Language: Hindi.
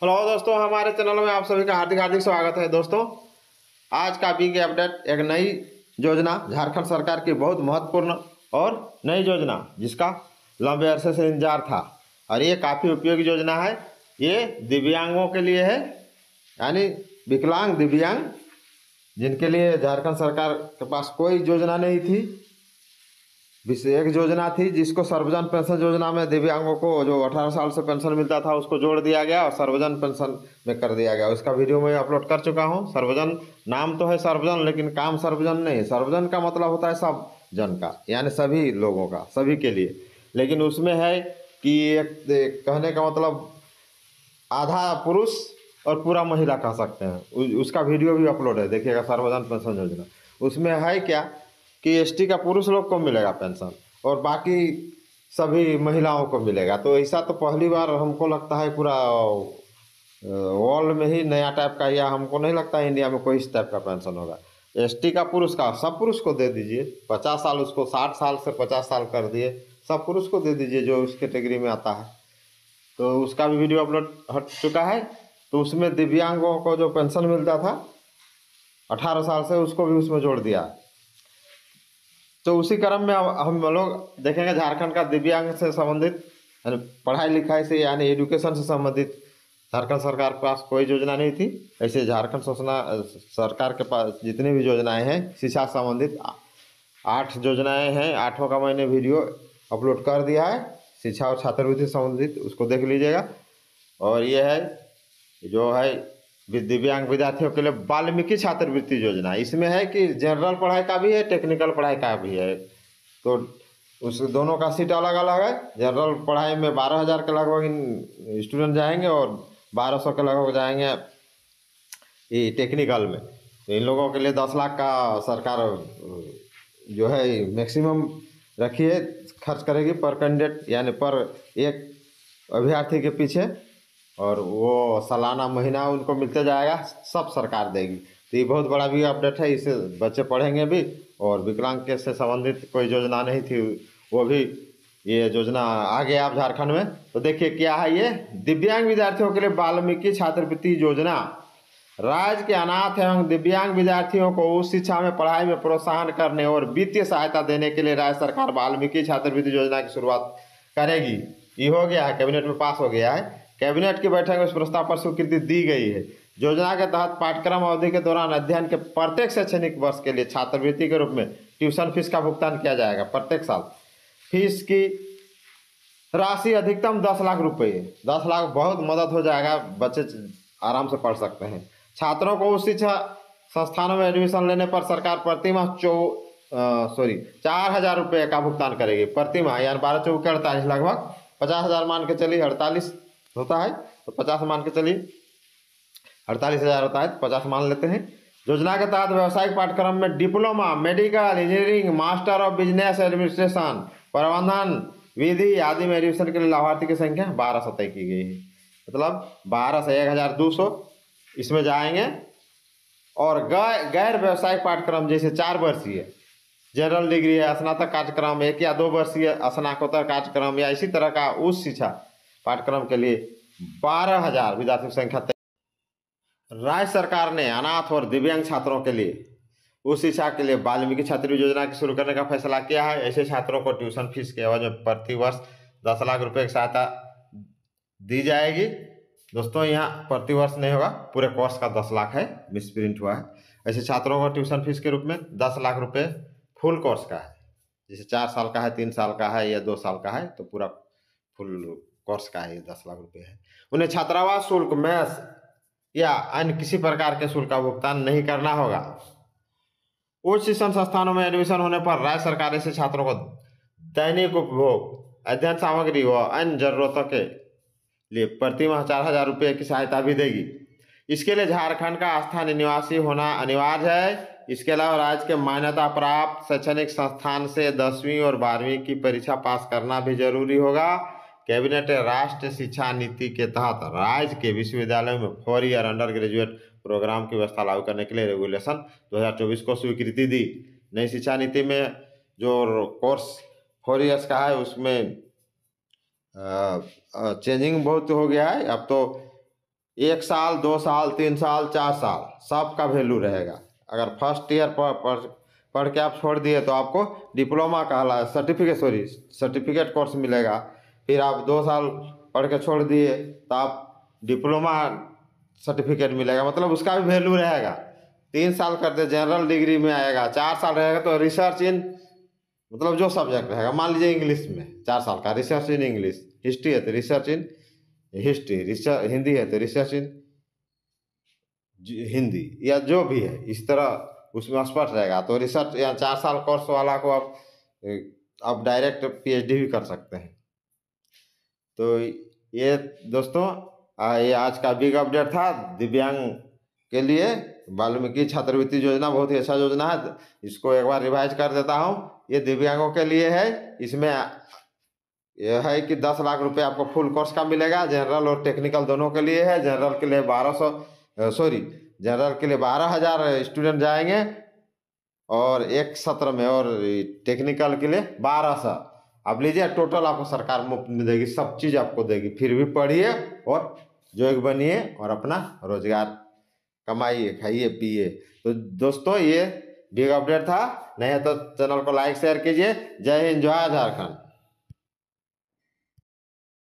हेलो दोस्तों, हमारे चैनल में आप सभी का हार्दिक हार्दिक स्वागत है। दोस्तों, आज का बीके अपडेट एक नई योजना, झारखंड सरकार की बहुत महत्वपूर्ण और नई योजना जिसका लंबे अरसे से इंतजार था और ये काफ़ी उपयोगी योजना है। ये दिव्यांगों के लिए है, यानी विकलांग दिव्यांग जिनके लिए झारखंड सरकार के पास कोई योजना नहीं थी। एक योजना थी जिसको सर्वजन पेंशन योजना में दिव्यांगों को जो 18 साल से पेंशन मिलता था उसको जोड़ दिया गया और सर्वजन पेंशन में कर दिया गया। उसका वीडियो मैं अपलोड कर चुका हूँ। सर्वजन नाम तो है सर्वजन, लेकिन काम सर्वजन नहीं। सर्वजन का मतलब होता है सब जन का, यानी सभी लोगों का, सभी के लिए। लेकिन उसमें है कि एक कहने का मतलब आधा पुरुष और पूरा महिला कह सकते हैं। उसका वीडियो भी अपलोड है, देखिएगा, सर्वजन पेंशन योजना। उसमें है क्या कि एसटी का पुरुष लोग को मिलेगा पेंशन और बाकी सभी महिलाओं को मिलेगा। तो ऐसा तो पहली बार हमको लगता है पूरा वर्ल्ड में ही नया टाइप का, या हमको नहीं लगता है इंडिया में कोई इस टाइप का पेंशन होगा। एसटी का पुरुष का सब पुरुष को दे दीजिए, 50 साल उसको 60 साल से 50 साल कर दिए, सब पुरुष को दे दीजिए जो उस कैटेगरी में आता है। तो उसका भी वीडियो अपलोड हट चुका है। तो उसमें दिव्यांगों को जो पेंशन मिलता था 18 साल से, उसको भी उसमें जोड़ दिया। तो उसी क्रम में हम लोग देखेंगे झारखंड का दिव्यांग से संबंधित, यानी पढ़ाई लिखाई से, यानी एजुकेशन से संबंधित झारखंड सरकार के पास कोई योजना नहीं थी। ऐसे झारखंड सरकार के पास जितनी भी योजनाएं हैं शिक्षा संबंधित 8 योजनाएं हैं। 8वां का मैंने वीडियो अपलोड कर दिया है, शिक्षा और छात्रवृत्ति संबंधित, उसको देख लीजिएगा। और ये है जो है दिव्यांग विद्यार्थियों के लिए वाल्मीकि छात्रवृत्ति योजना। इसमें है कि जनरल पढ़ाई का भी है, टेक्निकल पढ़ाई का भी है। तो उस दोनों का सीट अलग अलग है। जनरल पढ़ाई में 12,000 के लगभग स्टूडेंट जाएंगे और 1,200 के लगभग जाएंगे ये टेक्निकल में। तो इन लोगों के लिए 10 लाख का सरकार जो है मैक्सिमम रखिए खर्च करेगी पर कैंडिडेट, यानी पर एक अभ्यर्थी के पीछे। और वो सालाना महीना उनको मिलते जाएगा, सब सरकार देगी। तो ये बहुत बड़ा भी अपडेट है, इसे बच्चे पढ़ेंगे भी। और विकलांग के से संबंधित कोई योजना नहीं थी, वो भी ये योजना आ गया आप झारखंड में। तो देखिए क्या है ये, दिव्यांग विद्यार्थियों के लिए वाल्मीकि छात्रवृत्ति योजना। राज्य के अनाथ एवं दिव्यांग विद्यार्थियों को उच्च शिक्षा में पढ़ाई में प्रोत्साहन करने और वित्तीय सहायता देने के लिए राज्य सरकार वाल्मीकि छात्रवृत्ति योजना की शुरुआत करेगी। ये हो गया है, कैबिनेट में पास हो गया है। कैबिनेट की बैठक में इस प्रस्ताव पर स्वीकृति दी गई है। योजना के तहत पाठ्यक्रम अवधि के दौरान अध्ययन के प्रत्येक शैक्षणिक वर्ष के लिए छात्रवृत्ति के रूप में ट्यूशन फीस का भुगतान किया जाएगा प्रत्येक साल। फीस की राशि अधिकतम 10 लाख रुपये। 10 लाख बहुत मदद हो जाएगा, बच्चे आराम से पढ़ सकते हैं। छात्रों को उच्च शिक्षा संस्थानों में एडमिशन लेने पर सरकार प्रतिमाह 4,000 रुपये का भुगतान करेगी प्रतिमाह, यानी 12 चौके 48, लगभग 50,000 मान के चलिए। 48 होता है तो 50 मान के चलिए, 48,000 होता है तो 50 मान लेते हैं। योजना के तहत व्यावसायिक पाठ्यक्रम में diploma, medical, engineering, master of business administration, प्रबंधन, विधि आदि में एडमिशन के लिए लाभार्थी की संख्या 1200 तय की गई है। मतलब 12 से 1,200 इसमें जाएंगे। और गैर व्यवसायिक पाठ्यक्रम जैसे 4 वर्षीय जनरल डिग्री है, स्नातक कार्यक्रम 1 या 2 वर्षीय स्नातकोत्तर कार्यक्रम या इसी तरह का उच्च शिक्षा पाठ्यक्रम के लिए 12,000 विद्यार्थियों की संख्या। राज्य सरकार ने अनाथ और दिव्यांग छात्रों के लिए उच्च शिक्षा के लिए वाल्मीकि छात्रवृत्ति योजना की शुरू करने का फैसला किया है। ऐसे छात्रों को ट्यूशन फीस के एवज में प्रति वर्ष 10 लाख रुपए की सहायता दी जाएगी। दोस्तों, यहाँ प्रति वर्ष नहीं होगा, पूरे कोर्स का 10 लाख है, मिसप्रिंट हुआ है। ऐसे छात्रों को ट्यूशन फीस के रूप में 10 लाख रुपए फुल कोर्स का है। जैसे 4 साल का है, 3 साल का है या 2 साल का है, तो पूरा फुल कोर्स का है, ये 10 लाख रुपए है। उन्हें छात्रावास शुल्क, मेस या अन्य किसी प्रकार के शुल्क का भुगतान नहीं करना होगा। उच्च शिक्षण संस्थानों में एडमिशन होने पर राज्य सरकार ऐसे छात्रों को दैनिक उपभोग, अध्ययन सामग्री व अन्य जरूरतों के लिए प्रतिमाह 4,000 रुपये की सहायता भी देगी। इसके लिए झारखंड का स्थानीय निवासी होना अनिवार्य है। इसके अलावा राज्य के मान्यता प्राप्त शैक्षणिक संस्थान से 10वीं और 12वीं की परीक्षा पास करना भी जरूरी होगा। कैबिनेट राष्ट्रीय शिक्षा नीति के तहत राज्य के विश्वविद्यालयों में 4 ईयर अंडर ग्रेजुएट प्रोग्राम की व्यवस्था लागू करने के लिए रेगुलेशन 2024 को स्वीकृति दी। नई शिक्षा नीति में जो कोर्स 4 ईयर्स का है उसमें चेंजिंग बहुत हो गया है। अब तो 1 साल, 2 साल, 3 साल, 4 साल सबका वैल्यू रहेगा। अगर फर्स्ट ईयर पढ़ के आप छोड़ दिए तो आपको डिप्लोमा कहला सर्टिफिकेट कोर्स मिलेगा। फिर आप 2 साल पढ़ के छोड़ दिए तो आप डिप्लोमा सर्टिफिकेट मिलेगा, मतलब उसका भी वैल्यू रहेगा। 3 साल करते जनरल डिग्री में आएगा, 4 साल रहेगा तो रिसर्च इन, मतलब जो सब्जेक्ट रहेगा, मान लीजिए इंग्लिश में 4 साल का रिसर्च इन इंग्लिश, हिस्ट्री है तो research in history, research Hindi है तो रिसर्च इन हिंदी, या जो भी है इस तरह उसमें स्पष्ट रहेगा। तो रिसर्च या 4 साल कोर्स वाला को आप डायरेक्ट पीएचडी भी कर सकते हैं। तो ये दोस्तों ये आज का बिग अपडेट था दिव्यांग के लिए। वाल्मीकि छात्रवृत्ति योजना बहुत ही अच्छा योजना है, इसको एक बार रिवाइज कर देता हूँ। ये दिव्यांगों के लिए है। इसमें यह है कि 10 लाख रुपए आपको फुल कोर्स का मिलेगा। जनरल और टेक्निकल दोनों के लिए है। जनरल के लिए 12,000 स्टूडेंट जाएंगे और एक सत्र में, और टेक्निकल के लिए 1200। अब लीजिए टोटल आपको सरकार मुफ्त में देगी, सब चीज़ आपको देगी। फिर भी पढ़िए और जोग बनिए और अपना रोजगार कमाइए, खाइए पिए। तो दोस्तों ये बिग अपडेट था। नहीं है तो चैनल को लाइक शेयर कीजिए। जय हिंद, जय झारखंड।